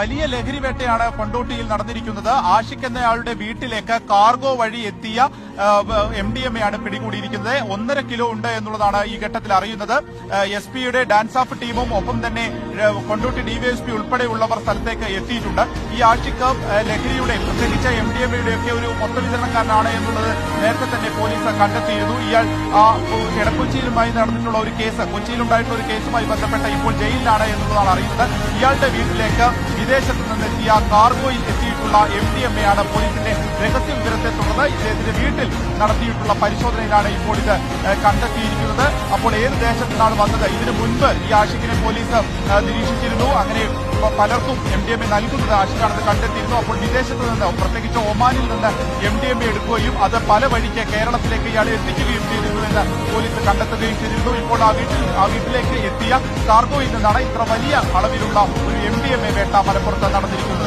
വലിയ ലഹരി വേട്ടയാണ് കൊണ്ടോട്ടിയിൽ നടന്നിരിക്കുന്നത്. ആഷിഖ് എന്നയാളുടെ വീട്ടിലേക്ക് കാർഗോ വഴി എത്തിയ MDMA ആണ് പിടികൂടിയിരിക്കുന്നത്. 1.5 കിലോ ഉണ്ട് എന്നുള്ളതാണ് ഈ ഘട്ടത്തിൽ അറിയുന്നത്. SP-യുടെ ഡാൻസ് ഓഫ് ടീമും ഒപ്പം തന്നെ കൊണ്ടോട്ടി DYSP ഉൾപ്പെടെയുള്ളവർ സ്ഥലത്തേക്ക് എത്തിയിട്ടുണ്ട്. ഈ ആഷിഖ് ലഹരിയുടെ പ്രത്യേകിച്ച് MDMA-യുടെ ഒക്കെ ഒരു മൊത്തവിതരണക്കാരനാണ് എന്നുള്ളത് നേരത്തെ തന്നെ പോലീസ് കണ്ടെത്തിയിരുന്നു. ഇയാൾ എടക്കൊച്ചിയിലുമായി നടന്നിട്ടുള്ള ഒരു കേസ്, കൊച്ചിയിലുണ്ടായിട്ടുള്ള ഒരു കേസുമായി ബന്ധപ്പെട്ട ഇപ്പോൾ ജയിലിലാണ് എന്നുള്ളതാണ് അറിയുന്നത്. ഇയാളുടെ വീട്ടിലേക്ക് വിദേശത്ത് നിന്നെത്തിയ കാർഗോയിൽ എത്തിയിട്ടുള്ള MDMA ആണ് പോലീസിന്റെ രഹസ്യ വിവരത്തെ തുടർന്ന് ഇദ്ദേഹത്തിന്റെ വീട്ടിൽ നടത്തിയിട്ടുള്ള പരിശോധനയിലാണ് ഇപ്പോൾ ഇത് കണ്ടെത്തിയിരിക്കുന്നത്. അപ്പോൾ ഏത് ദേശത്തു നിന്നാണ് വന്നത്? ഇതിനു മുൻപ് ഈ ആഷിഖിനെ പോലീസ് നിരീക്ഷിച്ചിരുന്നു. അങ്ങനെ പലർക്കും MDMA നൽകുന്നത് ആഷിഖാണെന്ന് കണ്ടെത്തിയിരുന്നു. അപ്പോൾ വിദേശത്ത് നിന്ന്, പ്രത്യേകിച്ച് ഒമാനിൽ നിന്ന് MDMA എടുക്കുകയും അത് പല വഴിക്ക് കേരളത്തിലേക്ക് ഇയാളെ എത്തിക്കുകയും ചെയ്തിരുന്നുവെന്ന് പോലീസ് കണ്ടെത്തുകയും ചെയ്തിരുന്നു. ഇപ്പോൾ ആ വീട്ടിലേക്ക് എത്തിയ കാർഗോയിൽ നിന്നാണ് ഇത്ര വലിയ അളവിലുള്ള ഒരു MDMA വേട്ട മലപ്പുറത്ത് നടന്നിരിക്കുന്നത്.